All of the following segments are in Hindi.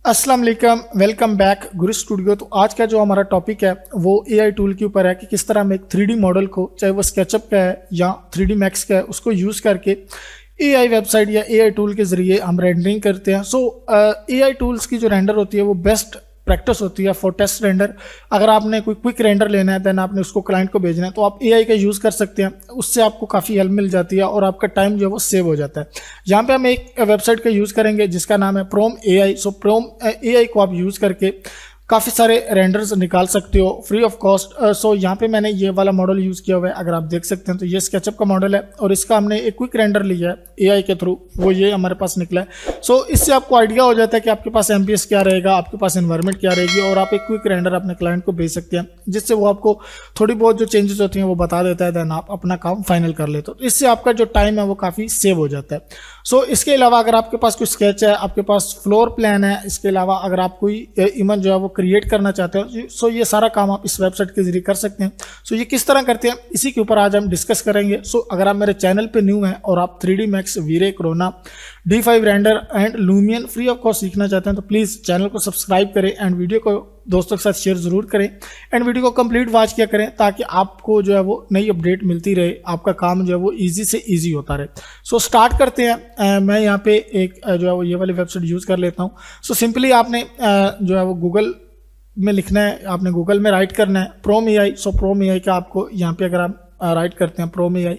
अस्सलाम वालेकुम, वेलकम बैक गुरु स्टूडियो। तो आज का जो हमारा टॉपिक है वो एआई टूल के ऊपर है कि किस तरह हम एक 3D मॉडल को, चाहे वो स्केचअप का है या 3D मैक्स का है, उसको यूज़ करके एआई वेबसाइट या एआई टूल के ज़रिए हम रेंडरिंग करते हैं। एआई टूल्स की जो रेंडर होती है वो बेस्ट प्रैक्टिस होती है फॉर टेस्ट रेंडर। अगर आपने कोई क्विक रेंडर लेना है देन आपने उसको क्लाइंट को भेजना है तो आप एआई का यूज़ कर सकते हैं। उससे आपको काफ़ी हेल्प मिल जाती है और आपका टाइम जो है वो सेव हो जाता है। यहाँ पे हम एक वेबसाइट का यूज़ करेंगे जिसका नाम है प्रोम एआई। प्रोम एआई को आप यूज़ करके काफ़ी सारे रेंडर्स निकाल सकते हो फ्री ऑफ कॉस्ट। यहाँ पे मैंने ये वाला मॉडल यूज़ किया हुआ है, अगर आप देख सकते हैं तो ये स्केचअप का मॉडल है और इसका हमने एक क्विक रेंडर लिया है एआई के थ्रू, वो ये हमारे पास निकला है। इससे आपको आइडिया हो जाता है कि आपके पास एमपीएस क्या रहेगा, आपके पास एनवायरनमेंट क्या रहेगी और आप एक क्विक रेंडर अपने क्लाइंट को भेज सकते हैं जिससे वो आपको थोड़ी बहुत जो चेंजेस होती हैं वो बता देता है, देन आप अपना काम फाइनल कर लेते हो। तो इससे आपका जो टाइम है वो काफ़ी सेव हो जाता है। इसके अलावा अगर आपके पास कोई स्केच है, आपके पास फ्लोर प्लान है, इसके अलावा अगर आप कोई इमेज जो है वो क्रिएट करना चाहते हो, ये सारा काम आप इस वेबसाइट के जरिए कर सकते हैं। ये किस तरह करते हैं इसी के ऊपर आज हम डिस्कस करेंगे। अगर आप मेरे चैनल पे न्यू हैं और आप 3D Max, VRay, Corona, D5 render and Lumion free of cost सीखना चाहते हैं तो प्लीज़ चैनल को सब्सक्राइब करें एंड वीडियो को दोस्तों के साथ शेयर ज़रूर करें एंड वीडियो को कंप्लीट वॉच किया करें ताकि आपको जो है वो नई अपडेट मिलती रहे, आपका काम जो है वो इजी से इजी होता रहे। स्टार्ट करते हैं। मैं यहाँ पे एक जो है वो ये वाली वेबसाइट यूज़ कर लेता हूँ। सिंपली आपने जो है वो गूगल में लिखना है, आपने गूगल में राइट करना है प्रोम एआई। प्रोम एआई का आपको यहाँ पे अगर आप राइट करते हैं प्रोम एआई,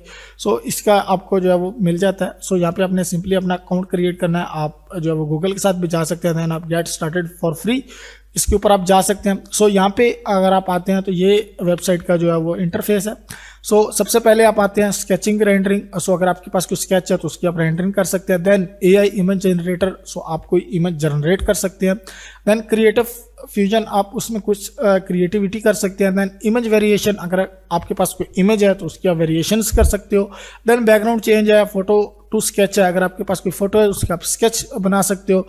इसका आपको जो है वो मिल जाता है। यहाँ पे आपने सिंपली अपना अकाउंट क्रिएट करना है। आप जो है वो गूगल के साथ भी जा सकते हैं, देन आप गेट स्टार्टेड फॉर फ्री इसके ऊपर आप जा सकते हैं। यहाँ पे अगर आप आते हैं तो ये वेबसाइट का जो है वो इंटरफेस है। सबसे पहले आप आते हैं स्केचिंग रेंडरिंग। अगर आपके पास कोई स्केच है तो उसकी आप रेंडरिंग कर सकते हैं। देन एआई इमेज जनरेटर, आप कोई इमेज जनरेट कर सकते हैं। देन क्रिएटिव फ्यूजन, आप उसमें कुछ क्रिएटिविटी कर सकते हैं। देन इमेज वेरिएशन, अगर आपके पास कोई इमेज है तो उसकी आप वेरिएशंस कर सकते हो। देन बैकग्राउंड चेंज है, फोटो टू स्केच है, अगर आपके पास कोई फोटो है उसका आप स्केच बना सकते हो।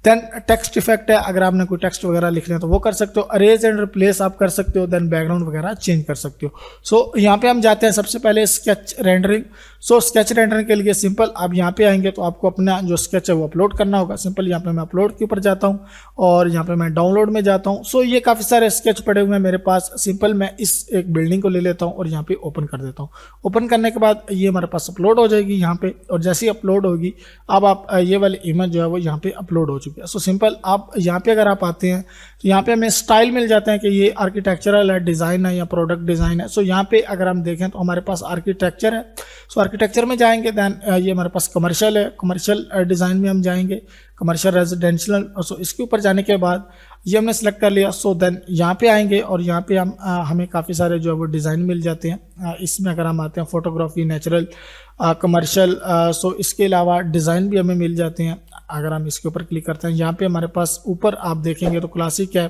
देन टेक्स्ट इफेक्ट है, अगर आपने कोई टेक्स्ट वगैरह लिखना है तो वो कर सकते हो। अरेज एंड रिप्लेस आप कर सकते हो। देन बैकग्राउंड वगैरह चेंज कर सकते हो। यहाँ पे हम जाते हैं सबसे पहले स्केच रेंडरिंग। स्केच रेंडरिंग के लिए सिंपल आप यहाँ पे आएंगे तो आपको अपना जो स्केच है वो अपलोड करना होगा। सिंपल यहाँ पे मैं अपलोड के ऊपर जाता हूँ और यहाँ पे मैं डाउनलोड में जाता हूँ। ये काफ़ी सारे स्केच पड़े हुए हैं मेरे पास। सिंपल मैं इस एक बिल्डिंग को ले लेता हूँ और यहाँ पे ओपन कर देता हूँ। ओपन करने के बाद ये हमारे पास अपलोड हो जाएगी यहाँ पे, और जैसे ही अपलोड होगी अब आप ये वाली इमेज जो है वो यहाँ पे अपलोड हो चुकी है। सिंपल आप यहाँ पे अगर आप आते हैं तो यहाँ पे हमें स्टाइल मिल जाते हैं कि ये आर्किटेक्चरल है, डिज़ाइन है या प्रोडक्ट डिज़ाइन है। यहाँ पे अगर हम देखें तो हमारे पास आर्किटेक्चर है। आर्किटेक्चर में जाएंगे, देन ये हमारे पास कमर्शियल है, कमर्शियल डिज़ाइन में हम जाएंगे, कमर्शियल रेजिडेंशियल। इसके ऊपर जाने के बाद ये हमने सेलेक्ट कर लिया। देन यहाँ पे आएंगे और यहाँ पे हमें काफ़ी सारे जो है वो डिज़ाइन मिल जाते हैं। इसमें अगर हम आते हैं फोटोग्राफी, नेचुरल, कमर्शियल, इसके अलावा डिज़ाइन भी हमें मिल जाते हैं। अगर हम इसके ऊपर क्लिक करते हैं यहाँ पे हमारे पास ऊपर आप देखेंगे तो क्लासिक है,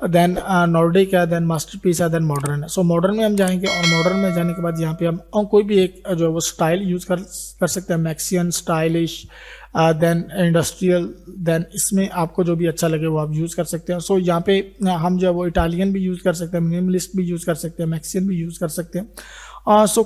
देन नॉर्डिक है, देन मास्टरपीस है, देन मॉडर्न है। मॉडर्न में हम जाएंगे और मॉडर्न में जाने के बाद यहाँ पे हम कोई भी एक जो है वो स्टाइल यूज़ कर सकते हैं, मैक्सियन, स्टाइलिश, देन इंडस्ट्रियल। देन इसमें आपको जो भी अच्छा लगे वो आप यूज़ कर सकते हैं। यहाँ पे हम जो है वो इटालियन भी यूज़ कर सकते हैं, मिनिमलिस्ट भी यूज़ कर सकते हैं, मैक्सियन भी यूज़ कर सकते हैं।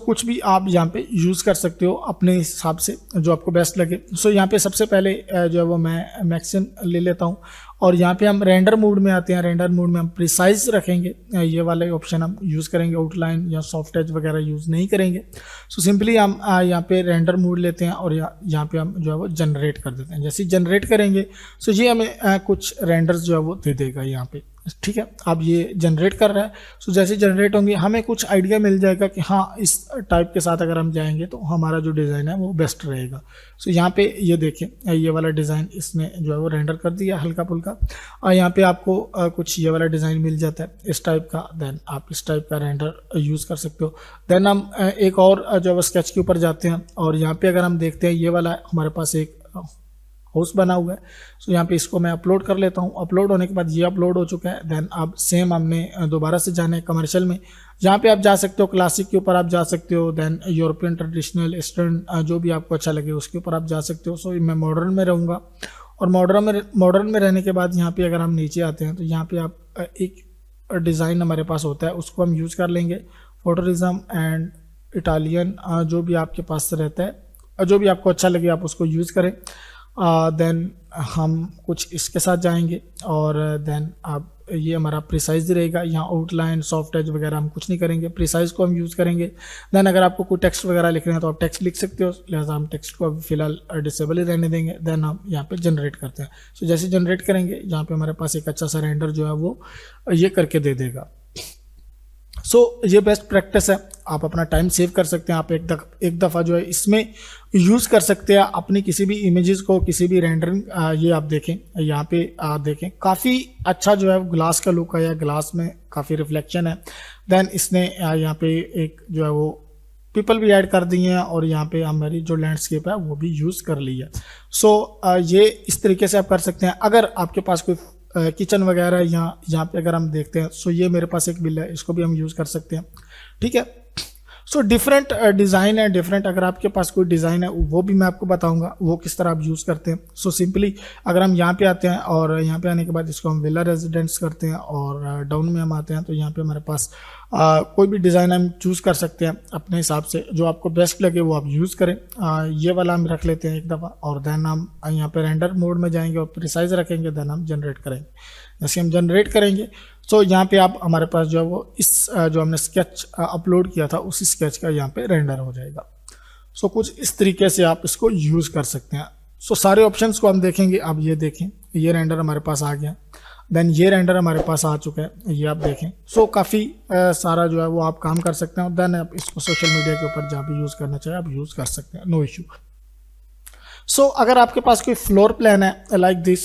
कुछ भी आप यहाँ पे यूज़ कर सकते हो अपने हिसाब से जो आपको बेस्ट लगे। यहाँ पे सबसे पहले जो है वो मैं मैक्सियन ले लेता हूँ और यहाँ पे हम रेंडर मोड में आते हैं। रेंडर मोड में हम प्रिसाइज रखेंगे, ये वाले ऑप्शन हम यूज़ करेंगे, आउटलाइन या सॉफ्ट एज वगैरह यूज़ नहीं करेंगे। सिंपली हम यहाँ पे रेंडर मोड लेते हैं और यहाँ पे हम जो है वो जनरेट कर देते हैं। जैसे जनरेट करेंगे ये हमें कुछ रेंडर्स जो है वो दे देगा यहाँ पे, ठीक है। अब ये जनरेट कर रहा है। जैसे जनरेट होंगे हमें कुछ आइडिया मिल जाएगा कि हाँ इस टाइप के साथ अगर हम जाएंगे तो हमारा जो डिज़ाइन है वो बेस्ट रहेगा। यहाँ पे ये देखें ये वाला डिज़ाइन इसने जो है वो रेंडर कर दिया हल्का फुल्का, और यहाँ पे आपको कुछ ये वाला डिज़ाइन मिल जाता है इस टाइप का। देन आप इस टाइप का रेंडर यूज़ कर सकते हो। देन हम एक और जो है वो स्केच के ऊपर जाते हैं और यहाँ पे अगर हम देखते हैं ये वाला हमारे पास एक हाउस बना हुआ है। यहाँ पे इसको मैं अपलोड कर लेता हूँ। अपलोड होने के बाद ये अपलोड हो चुका है। देन अब सेम हमने दोबारा से जाना है कमर्शियल में। यहाँ पे आप जा सकते हो, क्लासिक के ऊपर आप जा सकते हो, देन यूरोपियन, ट्रेडिशनल, ईस्टर्न, जो भी आपको अच्छा लगे उसके ऊपर आप जा सकते हो। मैं मॉडर्न में रहूँगा और मॉडर्न में रहने के बाद यहाँ पे अगर हम नीचे आते हैं तो यहाँ पे आप एक डिज़ाइन हमारे पास होता है उसको हम यूज़ कर लेंगे। फोटोरिज्म एंड इटालियन, जो भी आपके पास रहता है, जो भी आपको अच्छा लगे आप उसको यूज़ करें। देन हम कुछ इसके साथ जाएंगे और देन अब ये हमारा प्रिसाइज रहेगा। यहाँ आउटलाइन सॉफ्ट एज वगैरह हम कुछ नहीं करेंगे, प्रिसाइज को हम यूज़ करेंगे। देन अगर आपको कोई टेक्स्ट वगैरह लिखना है तो आप टेक्स्ट लिख सकते हो, लिहाजा हम टेक्स्ट को अभी फिलहाल डिसेबल ही रहने देंगे। देन हम यहाँ पे जनरेट करते हैं। सो जैसे जनरेट करेंगे यहाँ पे हमारे पास एक अच्छा सा रेंडर जो है वो ये करके दे देगा। सो ये बेस्ट प्रैक्टिस है, आप अपना टाइम सेव कर सकते हैं। आप एक दफ़ा जो है इसमें यूज़ कर सकते हैं अपनी किसी भी इमेजेस को, किसी भी रेंडरिंग। ये आप देखें, यहाँ पे देखें काफ़ी अच्छा जो है ग्लास का लुक है, ग्लास में काफ़ी रिफ्लेक्शन है। देन इसने यहाँ पे एक जो है वो पीपल भी ऐड कर दिए हैं और यहाँ पे हमारी जो लैंडस्केप है वो भी यूज़ कर ली है। सो ये इस तरीके से आप कर सकते हैं। अगर आपके पास कोई किचन वगैरह यहाँ पे अगर हम देखते हैं, सो ये मेरे पास एक बिल है, इसको भी हम यूज़ कर सकते हैं। ठीक है, सो डिफरेंट डिज़ाइन है, डिफरेंट अगर आपके पास कोई डिज़ाइन है वो भी मैं आपको बताऊंगा वो किस तरह आप यूज़ करते हैं। सो सिंपली अगर हम यहाँ पे आते हैं और यहाँ पे आने के बाद इसको हम विला रेजिडेंस करते हैं और डाउन में हम आते हैं तो यहाँ पे हमारे पास कोई भी डिज़ाइन हम चूज़ कर सकते हैं अपने हिसाब से, जो आपको बेस्ट लगे वो आप यूज़ करें। ये वाला हम रख लेते हैं एक दफ़ा और देन हम यहाँ पे रेंडर मोड में जाएंगे और प्रिसाइज रखेंगे, देन हम जनरेट करेंगे। जैसे हम जनरेट करेंगे सो यहाँ पे आप हमारे पास जो है वो इस जो हमने स्केच अपलोड किया था उसी स्केच का यहाँ पे रेंडर हो जाएगा। सो कुछ इस तरीके से आप इसको यूज़ कर सकते हैं। सो सारे ऑप्शंस को हम देखेंगे। अब ये देखें, ये रेंडर हमारे पास आ गया, देन ये रेंडर हमारे पास आ चुका है, ये आप देखें। सो काफ़ी सारा जो है वो आप काम कर सकते हैं। देन आप इसको सोशल मीडिया के ऊपर जहाँ भी यूज़ करना चाहें आप यूज़ कर सकते हैं, नो इशू। सो अगर आपके पास कोई फ्लोर प्लान है लाइक दिस,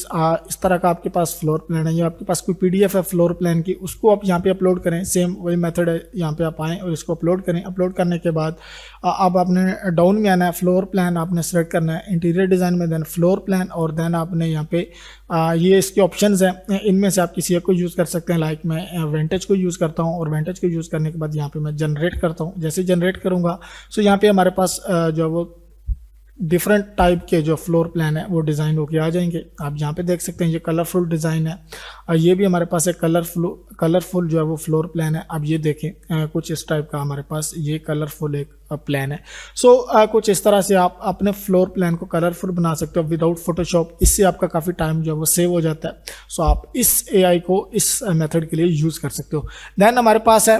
इस तरह का आपके पास फ्लोर प्लान है या आपके पास कोई पीडीएफ है फ्लोर प्लान की, उसको आप यहाँ पे अपलोड करें। सेम वही मेथड है, यहाँ पे आप आएँ और इसको अपलोड करें। अपलोड करने के बाद अब आपने डाउन में आना है, फ्लोर प्लान आपने सेलेक्ट करना है, इंटीरियर डिज़ाइन में देन फ्लोर प्लान और देन आपने यहाँ पे ये इसके ऑप्शंस हैं, इनमें से आप किसी एक को यूज़ कर सकते हैं। लाइक मैं वेंटेज को यूज़ करता हूँ और वेंटेज को यूज़ करने के बाद यहाँ पे मैं जनरेट करता हूँ। जैसे जनरेट करूँगा सो यहाँ पे हमारे पास जो है वो डिफरेंट टाइप के जो फ्लोर प्लान है वो डिज़ाइन होके आ जाएंगे। आप यहाँ पे देख सकते हैं ये कलरफुल डिज़ाइन है और ये भी हमारे पास एक कलरफुल जो है वो फ्लोर प्लान है। अब ये देखें कुछ इस टाइप का हमारे पास ये कलरफुल एक प्लान है। सो कुछ इस तरह से आप अपने फ्लोर प्लान को कलरफुल बना सकते हो विदाउट फोटोशॉप। इससे आपका काफ़ी टाइम जो है वो सेव हो जाता है। सो आप इस AI को इस मेथड के लिए यूज़ कर सकते हो। देन हमारे पास है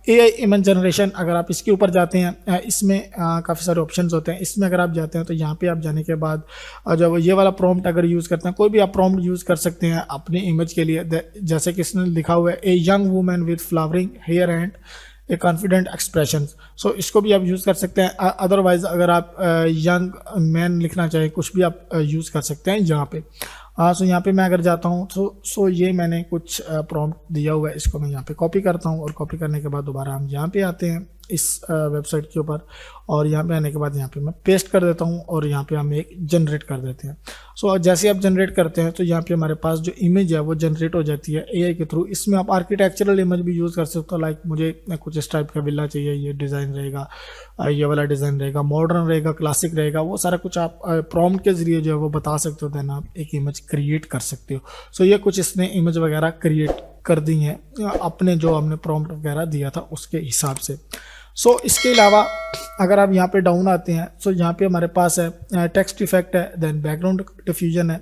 AI इमेज जनरेशन। अगर आप इसके ऊपर जाते हैं इसमें काफ़ी सारे ऑप्शंस होते हैं। इसमें अगर आप जाते हैं तो यहाँ पे आप जाने के बाद जब ये वाला प्रॉम्प्ट अगर यूज़ करते हैं, कोई भी आप प्रॉम्प्ट यूज़ कर सकते हैं अपनी इमेज के लिए। जैसे कि इसने लिखा हुआ है a young women with flowering hair and a confident expression. So इसको भी आप यूज़ कर सकते हैं। अदरवाइज अगर आप यंग मैन लिखना चाहें कुछ भी आप यूज़ कर सकते हैं यहाँ पे। सो यहाँ पे मैं अगर जाता हूँ सो ये मैंने कुछ प्रॉम्प्ट दिया हुआ है, इसको मैं यहाँ पे कॉपी करता हूँ और कॉपी करने के बाद दोबारा हम यहाँ पे आते हैं इस वेबसाइट के ऊपर और यहाँ पे आने के बाद यहाँ पे मैं पेस्ट कर देता हूँ और यहाँ पे हम एक जनरेट कर देते हैं। सो जैसे आप जनरेट करते हैं तो यहाँ पे हमारे पास जो इमेज है वो जनरेट हो जाती है AI के थ्रू। इसमें आप आर्किटेक्चरल इमेज भी यूज़ कर सकते हो। लाइक मुझे कुछ इस टाइप का विला चाहिए, ये डिज़ाइन रहेगा, ये वाला डिज़ाइन रहेगा, मॉडर्न रहेगा, क्लासिक रहेगा, वो सारा कुछ आप प्रॉम्प्ट के ज़रिए जो है वो बता सकते हो। देन आप एक इमेज क्रिएट कर सकते हो। सो ये कुछ इसने इमेज वगैरह क्रिएट कर दी हैं अपने जो हमने प्रॉम्प्ट वगैरह दिया था उसके हिसाब से। सो इसके अलावा अगर आप यहाँ पे डाउन आते हैं सो यहाँ पे हमारे पास है टेक्स्ट इफेक्ट है, देन बैकग्राउंड डिफ्यूजन है।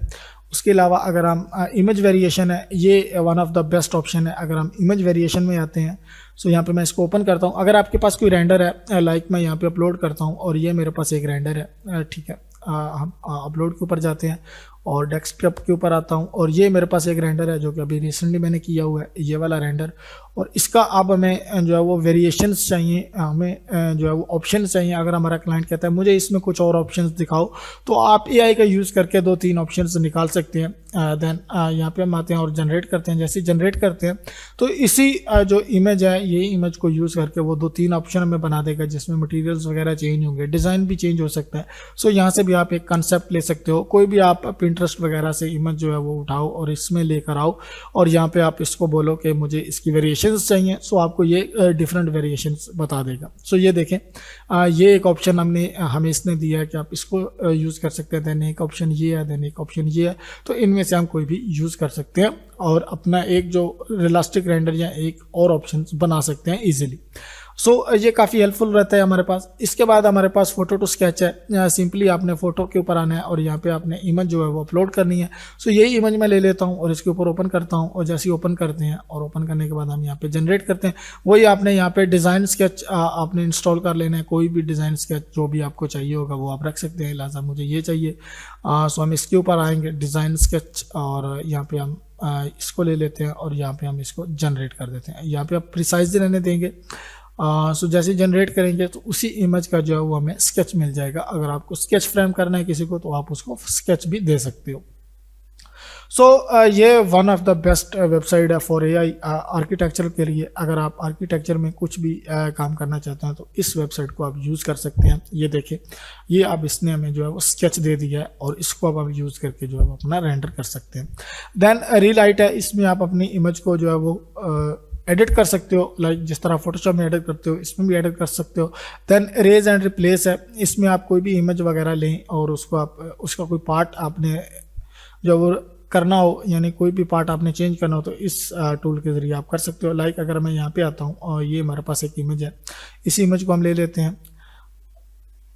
उसके अलावा अगर हम इमेज वेरिएशन है, ये one of the best option है। अगर हम इमेज वेरिएशन में आते हैं सो यहाँ पे मैं इसको ओपन करता हूँ। अगर आपके पास कोई रेंडर है लाइक मैं यहाँ पे अपलोड करता हूँ और ये मेरे पास एक रेंडर है, ठीक है। हम अपलोड के ऊपर जाते हैं और डेस्कटॉप के ऊपर आता हूँ और ये मेरे पास एक रेंडर है जो कि अभी रिसेंटली मैंने किया हुआ है, ये वाला रेंडर। और इसका अब हमें जो है वो वेरिएशंस चाहिए, हमें जो है वो ऑप्शन चाहिए। अगर हमारा क्लाइंट कहता है मुझे इसमें कुछ और ऑप्शंस दिखाओ तो आप AI का यूज़ करके 2-3 ऑप्शंस निकाल सकते हैं। देन यहाँ पे हम आते हैं और जनरेट करते हैं। जैसे जनरेट करते हैं तो इसी जो इमेज है ये इमेज को यूज़ करके वो 2-3 ऑप्शन हमें बना देगा जिसमें मटेरियल्स वगैरह चेंज होंगे, डिज़ाइन भी चेंज हो सकता है। सो यहाँ से भी आप एक कंसेप्ट ले सकते हो, कोई भी आप पिंटरेस्ट वगैरह से इमेज जो है वो उठाओ और इसमें लेकर आओ और यहाँ पे आप इसको बोलो कि मुझे इसकी वेरिएशंस चाहिए। सो आपको ये डिफरेंट वेरिएशंस बता देगा। सो ये देखें ये एक ऑप्शन हमें इसने दिया है कि आप इसको यूज़ कर सकते हैं। देन एक ऑप्शन ये है, देन एक ऑप्शन ये है। तो इनमें से हम कोई भी यूज़ कर सकते हैं और अपना एक जो रियलिस्टिक रेंडर या एक और ऑप्शन बना सकते हैं ईजिली। सो ये काफ़ी हेल्पफुल रहता है हमारे पास। इसके बाद हमारे पास फ़ोटो टू स्केच है। सिंपली आपने फ़ोटो के ऊपर आना है और यहाँ पे आपने इमेज जो है वो अपलोड करनी है। सो यही इमेज मैं ले लेता हूँ और इसके ऊपर ओपन करता हूँ, और जैसे ही ओपन करते हैं और ओपन करने के बाद हम यहाँ पे जनरेट करते हैं, वही आपने यहाँ पे डिज़ाइन स्केच आपने इंस्टॉल कर लेना है। कोई भी डिज़ाइन स्केच जो भी आपको चाहिए होगा वो आप रख सकते हैं। लिहाजा मुझे ये चाहिए, सो हम इसके ऊपर आएंगे डिज़ाइन स्केच, और यहाँ पे हम इसको ले लेते हैं और यहाँ पे हम इसको जनरेट कर देते हैं। यहाँ पे आप प्रिसाइज रहने देंगे। सो जैसे जनरेट करेंगे तो उसी इमेज का जो है वो हमें स्केच मिल जाएगा। अगर आपको स्केच फ्रेम करना है किसी को तो आप उसको स्केच भी दे सकते हो। सो ये one of the best website है फॉर एआई आर्किटेक्चर के लिए। अगर आप आर्किटेक्चर में कुछ भी काम करना चाहते हैं तो इस वेबसाइट को आप यूज़ कर सकते हैं। ये देखिए, ये आप इसने हमें जो है वो स्केच दे दिया है और इसको अब आप यूज़ करके जो है वो अपना रेंडर कर सकते हैं। देन रीलाइट है, इसमें आप अपनी इमेज को जो है वो एडिट कर सकते हो, लाइक जिस तरह फोटोशॉप में एडिट करते हो इसमें भी एडिट कर सकते हो। देन इरेज एंड रिप्लेस है, इसमें आप कोई भी इमेज वगैरह लें और उसको आप उसका कोई पार्ट आपने जो वो करना हो, यानी कोई भी पार्ट आपने चेंज करना हो तो इस टूल के ज़रिए आप कर सकते हो। लाइक अगर मैं यहाँ पे आता हूँ और ये हमारे पास एक इमेज है, इस इमेज को हम ले लेते हैं,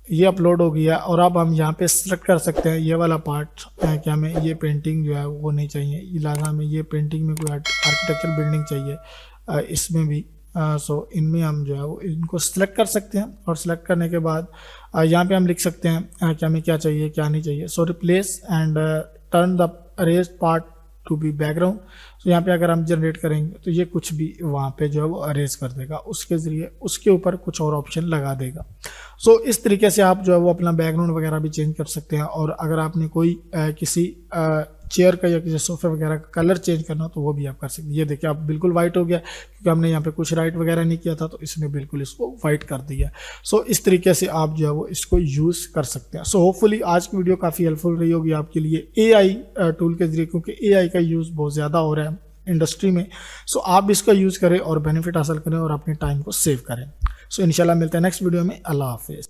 ये अपलोड हो गया और अब हम यहाँ पे सेलेक्ट कर सकते हैं ये वाला पार्ट कि हमें ये पेंटिंग जो है वो नहीं चाहिए, लिहाजा हमें ये पेंटिंग में कोई आर्किटेक्चर बिल्डिंग चाहिए, इसमें भी। सो इनमें हम जो है वो इनको सिलेक्ट कर सकते हैं और सिलेक्ट करने के बाद यहाँ पे हम लिख सकते हैं कि हमें क्या चाहिए क्या नहीं चाहिए। So replace and turn the अरेज पार्ट टू बी बैकग्राउंड। तो यहाँ पे अगर हम जनरेट करेंगे तो ये कुछ भी वहाँ पे जो है वो अरेज कर देगा, उसके ज़रिए उसके ऊपर कुछ और ऑप्शन लगा देगा। सो इस तरीके से आप जो है वो अपना बैकग्राउंड वगैरह भी चेंज कर सकते हैं। और अगर आपने कोई किसी चेयर का या किसी सोफे वगैरह का कलर चेंज करना हो तो वो भी आप कर सकते हैं। ये देखिए, आप बिल्कुल वाइट हो गया क्योंकि हमने यहाँ पे कुछ राइट वगैरह नहीं किया था तो इसने बिल्कुल इसको वाइट कर दिया। सो इस तरीके से आप जो है वो इसको यूज़ कर सकते हैं। सो होपफुली आज की वीडियो काफ़ी हेल्पफुल रही होगी आपके लिए एआई टूल के जरिए, क्योंकि एआई का यूज़ बहुत ज़्यादा हो रहा है इंडस्ट्री में। सो आप इसका यूज़ करें और बेनिफिट हासिल करें और अपने टाइम को सेव करें। सो इंशाल्लाह मिलते हैं नेक्स्ट वीडियो में। अल्लाह हाफिज़।